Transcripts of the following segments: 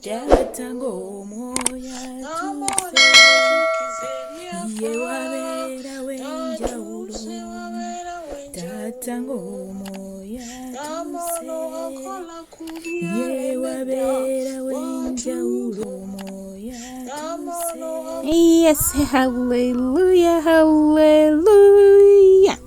Tata ng'omwoyo atuuse, ye wabeera w'enjawulo. Tata ng'omwoyo atuuse, ye wabeera w'enjawulo. Yes, hallelujah, hallelujah.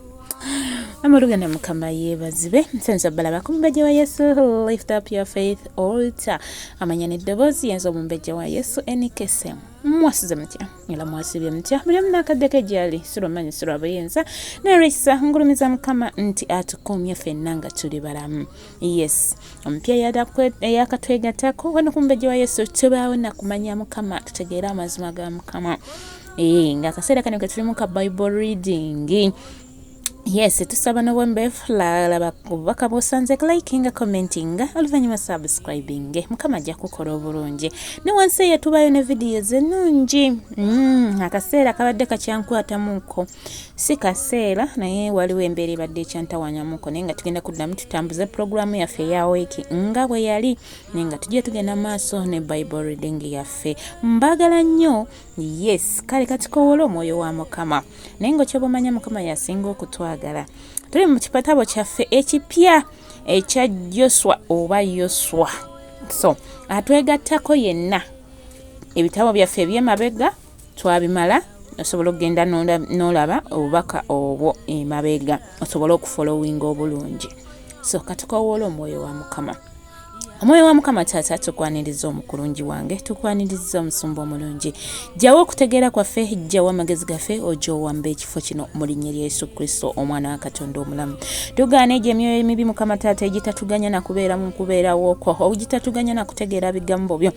Amurugana mukama yebazibe nsenza balaba kumbejja wa Yesu. Lift up your faith altar. Amanyane dobozi yenzo omumbejja wa Yesu NKSM. Mwasize mutya ila mwasibye mutya buli munakadeke jali siromanyi siro abayenza nerisa ngulumiza mukama nti atukomye fennanga tuli balamu. Yes, ompya yakatwegatako wano kumbejja wa Yesu tubaawo nakumanya mukama tutegeera amazima ga mukama. Nga kaseera kano tuli mu ka Bible reading. Yes, tusaba n'obwembeefu laba obubaka bw'osanze likinga, commentinga, oluvannyuma subscribing. Mukama ajja kukola obulungi. Ne wansi eyo tubayo ne videos ennungi. Akaseera kabadde kakyankwatamuuko. Si kaseera naye waliwo embeera ebadde ekyantawanyamuuko naye nga tugenda kuddamu tutambuze programu yaffe eya weeki nga bwe yali naye nga tujja tugenda maaso ne Bible reading yaffe. Mbagala nnyo. Yes, kale katikowola omwoyo wa Mukama. Naye ng'okyobamanya Mukama yasinga okutwagala. Tuli mu kipatabo kyaffe ekipya ekya Yoswa oba Yoswa. So, atwegattako yenna. Ebitabo byaffe eby'emabega twabimala osobola okugenda n'olaba obubaka obwo emabega osobola okufollowinga obulungi. So, katukowoola omwoyo wa Mukama. Omwoyo wa Mukama taata tukwaniriza omukulungi wange, tukwaniriza omusumba omulungi. Jjawo okutegeera kwaffe, jjawo amagezi gaffe, ojjo wamba ekifo kino mu linnya lya Yesu Kristo omwana wa Katonda omulamu. Tugaana egyo emyoyo emibi Mukama taata egitatuganya na kubeera mu kubeerawo okwo, egitatuganya na kutegeera bigambo byo.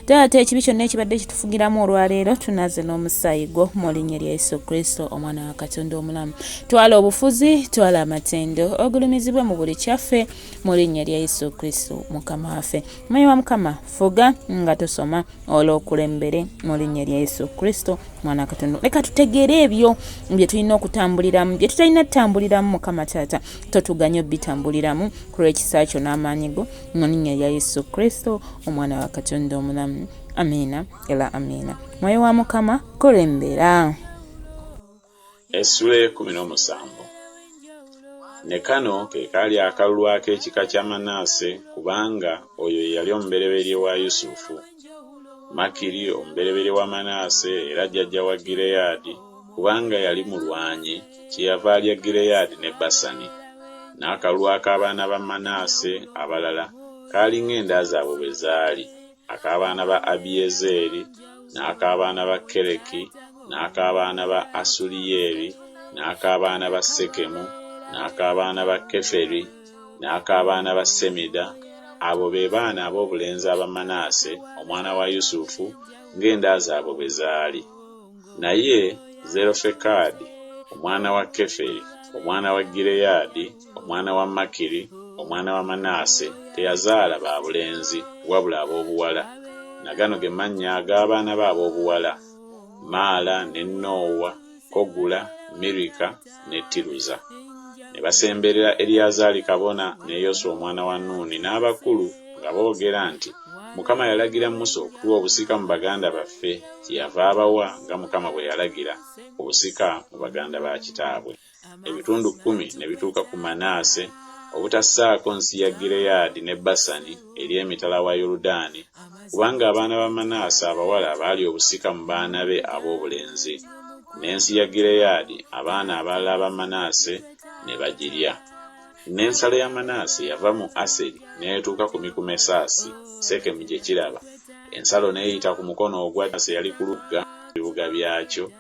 Taata ekibi kyonna ekibadde kitufugiramu olwaleero tunaaze n'omusaayi gwo mu linnya lya Yesu Kristo omwana wa Katonda omulamu. Twala obufuzi, twala amatendo, ogulumizibwe mu buli kyaffe mu linnya lya Yesu Kristo Mukama waffe. Mwoyo wa Mukama fuga nga tusoma olw'okulembere mu linnya lya Yesu Kristo mwana wa Katonda. Leka tutegeere ebyo bye tulina okutambuliramu, bye tutalina tutambuliramu Mukama taata totuganya bitambuliramu ku lw'ekisa kyo n'amaanyi go mu linnya lya Yesu Kristo omwana wa Katonda omulamu. Amiina era amiina. Mwoyo wa Mukama kulembera. Esule 17. Ne kano ke kaali akalulu ak'ekika kya Manaase kubanga oyo yali omubereberye wa Yusufu. Makiri omubereberye wa Manaase era jjajja wa Gireyaadi kubanga yali mulwanyi kyeyava alya Gireyaadi ne Basani. N'akalulu ak'abaana ba Manaase abalala kaali ng'enda zaabwe bwe zaali, ak'abaana ba Abiyezeeri, n'ak'abaana ba Kereki, n'ak'abaana ba Asuliyeri, n'ak'abaana ba Sekemu, n'ak'abaana ba Keferi, n'ak'abaana ba Semida. Abo be baana ab'obulenzi aba Manaase omwana wa Yusufu ng'enda zaabwe bwe zaali. Naye Zerofekadi omwana wa Keferi omwana wa Gireyaadi omwana wa Makiri omwana wa Manaase teyazaala ba bulenzi wabula ab'obuwala. Na gano ge mannya ag'abaana be ab'obuwala: Maala ne Noowa, Kogula, Mirika ne Tiruza. Ne basemberera Eriyazaali kabona ne Yoswa omwana wa Nuuni n'abakulu nga boogera nti Mukama yalagira Musa okutuwa obusika mu baganda baffe, kyeyava abawa nga Mukama bwe yalagira obusika mu baganda ba kitaabwe. Ebitundu 10 ne bituuka ku Manaase obutassaako nsi ya Gireyaadi ne Basani eri emitala wa Yoludaani, kubanga abaana ba Manaase abawala baali obusika mu baana be ab'obulenzi. N'ensi ya Gireyaadi abaana abalala aba Manaase ne bagirya. N'ensalo ya Manaase yava mu Aseri n'etuuka ku Mikumesaasi, Sekemu gye kiraba. Ensalo n'eyita ku mukono ogwa Manaase yali ku lugga ebibuga byakyo,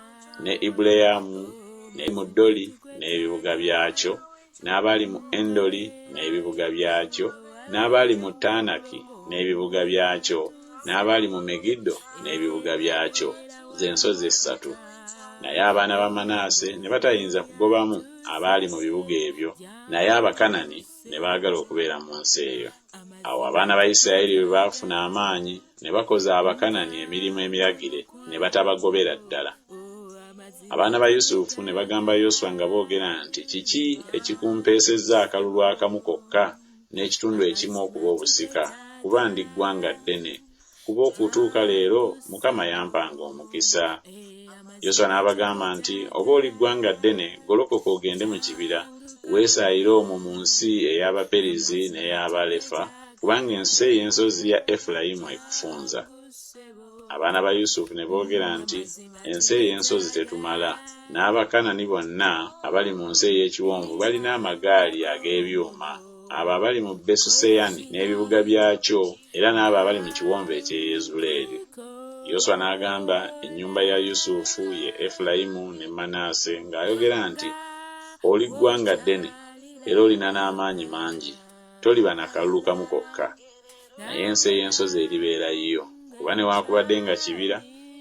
ne Ibuleyamu ne Muddoli n'ebibuga byakyo, n'abaali mu Endoli n'ebibuga byakyo, n'abaali mu Taanaki n'ebibuga byakyo, n'abaali mu Megiddo n'ebibuga byakyo, z'ensozi 3. Naye abaana ba Manaase ne batayinza kugobamu abaali mu bibuga ebyo, naye Abakanani ne baagala okubeera mu nsi eyo. Awo abaana ba Isirayiri bwe baafuna amaanyi ne bakoza Abakanani emirimu emiragire ne batabagobera ddala. Abaana ba Yusufu ne bagamba Yoswa nga boogera nti kiki ekikumpeesezza akalulu akamu kokka n'ekitundu ekimu okuba obusika, kuba ndi ggwanga ddene. kuba okutuuka leero Mukama yampanga omukisa. Yoswa n'abagamba nti oba oli ggwanga ddene, golokoka ogende mu kibira, weesaayire omwo mu nsi ey'Abaperizi n'ey'Abalefa, kubanga ensi ey'ensozi ya Efulayimu ekufunza. Abaana ba Yusufu ne boogera nti ensi ey'ensozi tetumala, n'Abakanani bonna abali mu nsi ey'ekiwonvu balina amagaali ag'ebyuma, abo abali mu Besuseyani n'ebibuga byakyo, era n'abo abali mu kiwonvu eky'Yezuleeri. Yoswa n'agamba ennyumba ya Yusufu ye Efulayimu ne Manaase ng'ayogera nti oli ggwanga ddene era olina n'amaanyi mangi, toliba na kalulu kamu kokka, naye ensi ey'ensozi eribeera yiyo, kuba newaakubadde nga kibira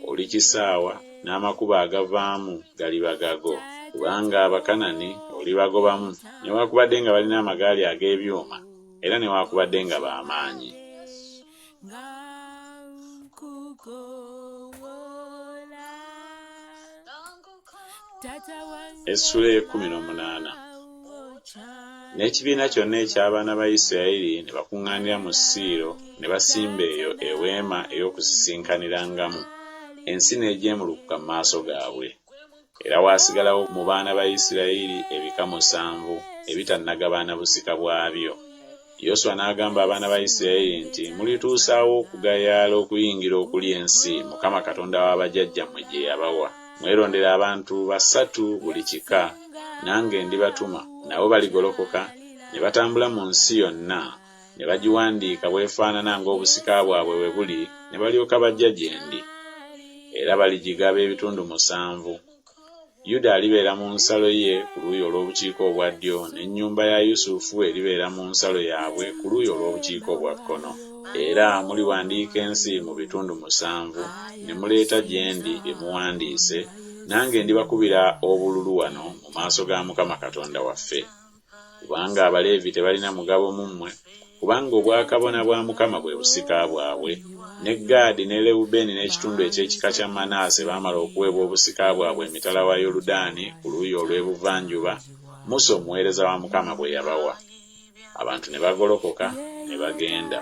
oli kisaawa n'amakubo agavaamu galiba gago, kubanga Abakanani olibagobamu newaakubadde nga balina amagaali ag'ebyuma era newaakubadde nga b'amaanyi. Essula 18. N'ekibiina kyonna eky'abaana ba Isirayiri ne bakuŋŋaanira mu Siiro ne basimba eyo eweema ey'okusisinkanirangamu. Ensi n'egyemulukuka mu maaso gaabwe. Era waasigalawo mu baana ba Isirayiri ebika 7 ebitannagabaana busika bwabyo. Yoswa n'agamba abaana ba Isirayiri nti mulituusaawo okugayaala okuyingira okulya ensi Mukama Katonda wa bajjajjammwe gye yabawa. Mwerondera abantu 3 buli kika, nange ndibatuma, nabo baligolokoka ne batambula mu nsi yonna, ne bagiwandiika bwefaanana ng'obusika bwabwe bwe buli, ne balyoka bajja gye ndi. Era baligigaba ebitundu 7. Yuda alibeera mu nsalo ye ku luuyi olw'obukiika obwa ddyo, n'ennyumba ya Yusufu eribeera mu nsalo yaabwe ku luuyi olw'obukiika obwa kkono. Era muliwandiika ensi mu bitundu 7, ne muleeta gye ndi bye muwandiise, nange ndibakubira obululu wano mu maaso ga Mukama Katonda waffe. Kubanga Abaleevi tebalina mugabo mu mmwe, kubanga obwakabona bwa Mukama bwe busika bwabwe. Ne Gaadi ne Lewubeeni n'ekitundu eky'ekika kya Manaase baamala okuweebwa obusika bwabwe emitala wa Yoludaani ku luuyi olw'ebuvanjuba, Musa omuweereza wa Mukama bwe yabawa. Abantu ne bagolokoka ne bagenda.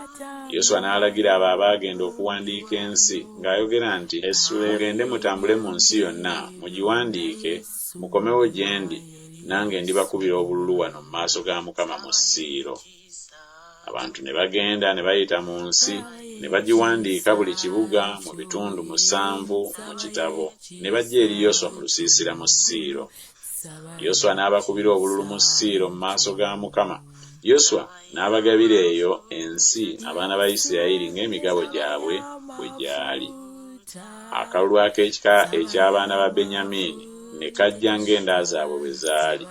Yoswa n'alagira abo abaagenda okuwandiika ensi ng'ayogera nti mugende mutambule mu nsi yonna, mugiwandiike, mukomewo gye ndi, nange ndibakubira obululu wano mu maaso ga Mukama mu Siiro. Abantu ne bagenda ne bayita mu nsi, ne bagiwandiika buli kibuga mu bitundu 7 mu kitabo, ne bajja eri Yoswa mu lusiisira mu Siiro. Yoswa n'abakubira obululu mu Siiro mu maaso ga Mukama. Yoswa n'abagabira eyo ensi abaana ba Isirayiri ng'emigabo gyabwe bwe gyali. Akalulu ak'ekika eky'abaana ba Benyamini ne kajja ng'enda zaabwe bwe zaali.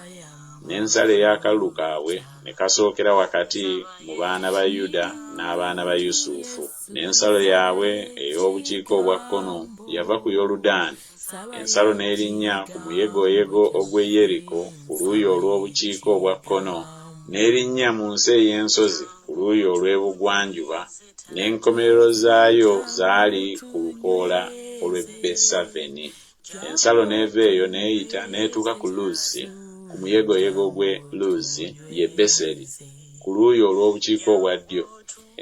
N'ensalo ey'akalulu kaabwe ne kasookera wakati mu baana ba Yuda n'abaana ba Yusufu. N'ensalo yaabwe ey'obukiika obwa kkono yava ku Yoludaani. Ensalo n'erinnya ku muyegoyego ogw'e Yeriko ku luuyi olw'obukiika obwa kkono, n'erinnya mu nsi ey'ensozi ku luuyi olw'ebugwanjuba, n'enkomerero zaayo zaali ku lukoola olw'e Besaveni. Ensalo n'eva eyo n'eyita n'etuuka ku Luzi, ku muyegoyego gw'e Luzi ye Beseri ku luuyi olw'obukiika obwa ddyo.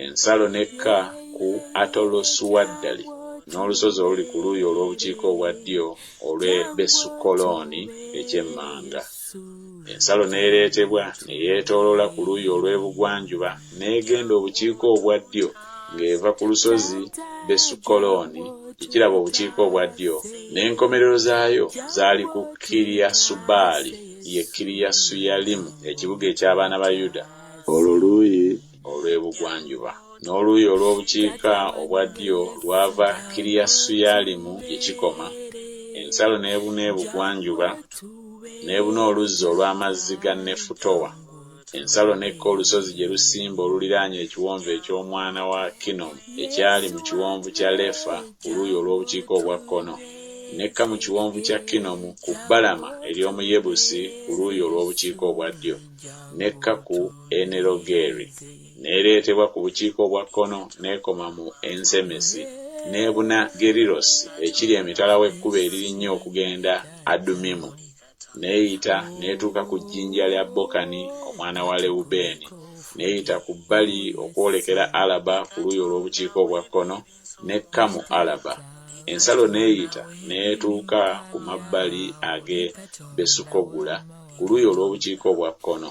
Ensalo n'ekka ku Atolosuwaddali, n'olusozi oluli ku luuyi olw'obukiika obwa ddyo olw'e Besukolooni eky'emmanga. Ensalo n'ereetebwa ne yeetooloola ku luuyi olw'ebugwanjuba n'egenda obukiika obwa ddyo ng'eva ku lusozi Besukolooni ekiraba obukiika obwa ddyo, n'enkomerero zaayo zaali ku Kiriyasubaali ye Kiriyasuyalimu, ekibuga eky'abaana ba Yuda, olwo luuyi olw'ebugwanjuba. N'oluuyi olw'obukiika obwa ddyo lwava Kiriyasuyalimu gye kikoma. Ensalo n'ebuna ebugwanjuba, n'ebuna oluzzi olw'amazzi ga Nefutowa. Ensalo n'ekka olusozi gye lusimba oluliraanye ekiwonvu eky'omwana wa Kinomu ekyali mu kiwonvu kya Lefa ku luuyi olw'obukiika obwa kkono, n'ekka mu kiwonvu kya Kinomu ku Balama ery'Omuyebusi ku luuyi olw'obukiika obwa ddyo, n'ekka ku Enerogeri, n'ereetebwa ku bukiika obwa kkono n'ekoma mu Ensemesi, n'ebuna Gerirosi ekiri emitala w'ekkubo eririnnya okugenda Adumimu, n'eyita n'etuuka ku jjinja lya Bokani omwana wa Lewubeeni, n'eyita ku bbali okwolekera Alaba ku luuyi olw'obukiika obwa kkono, nekka mu Alaba. Ensalo neeyita neetuuka ku mabbali ag'e Besukogula ku luuyi olw'obukiika obwa kkono.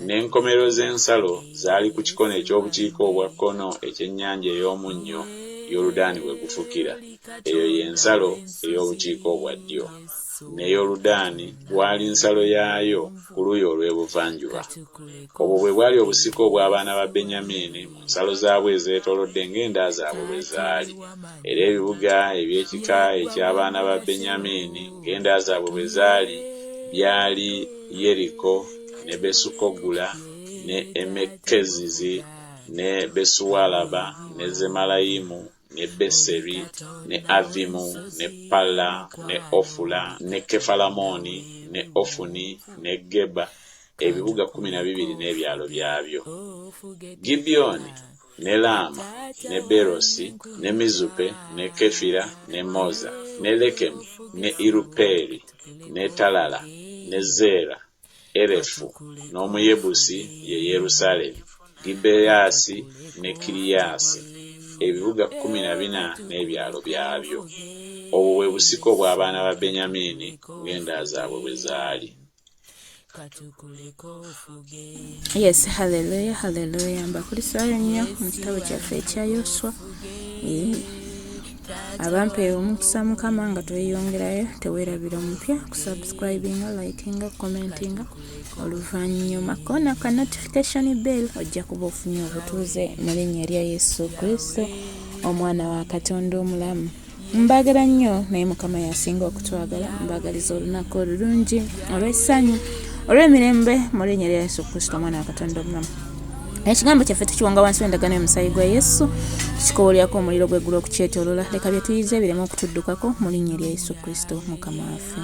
N'enkomero z'ensalo zaali ku kikono eky'obukiika obwa kkono ekyennyanja ey'omunnyo Yoludaani we gufukira. Eyo y'ensalo ey'obukiika obwa ddyo. Ne Yoludaani bwali nsalo yaayo ku luuyi olw'ebuvanjuba. Obwo bwe bwali obusika obw'abaana ba Benyamini mu nsalo zaabwe ezeetoolodde ng'enda zaabwe bwe zaali. Era ebibuga eby'ekika eky'abaana ba Benyamini ng'enda zaabwe bwe zaali byali Yeriko ne Besukogula ne Emekezizi ne Besuwalaba ne Zemalayimu ne Beseri ne Avimu ne Pala ne Ofula ne Kefalamoni ne Ofuni ne Geba, ebibuga 12 n'ebyalo byabyo. Gibyoni ne Laama ne Berosi ne Mizupe ne Kefira ne Moza ne Lekemu ne Iruperi ne Talala ne Zeera, Erefu n'Omuyebusi ye Yerusaalemi, Gibeyasi ne Kiriyasi, ebibuga 14 n'ebyalo byabyo. Obwo bwe busika obw'abaana ba Benyamini ng'enda zaabwe bwe zaali. Yes, hallelujah, hallelujah. Mbakulisaayo nnyo mu kitabo kyaffe ekya Yoswa. Abampe omukisa Mukama nga tweyongerayo, teweerabira omupya kusubscribinga, likinga, commentinga. Oluvannyuma kona ka notification bell ojja kuba ofunye obutuuze mu linnya lya Yesu Kristo, omwana wa Katonda omulamu. Mbagala nnyo naye Mukama yasinga okutwagala. Mbagaliza olunaku olulungi olw'essanyu olw'emirembe mu linnya lya Yesu Kristo, omwana wa Katonda omulamu. Ekigambo kyaffe tukiwonga wansi w'endagaano y'omusaayi gwa Yesu, tukikowolyako omuliro gw'eggulu okukyetooloola. Leka bye tuyize bireme okutuddukako mu linnya lya Yesu Kristo Mukama waffe.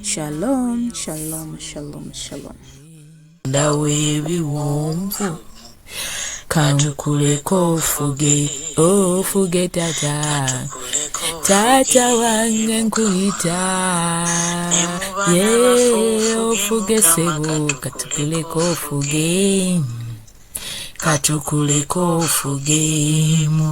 Shalom, shalom, shalom, shalom. Ndawe ebiwonvu kantukuleko ofuge tata wange nkuyita ofuge sebo katukuleko ofuge mu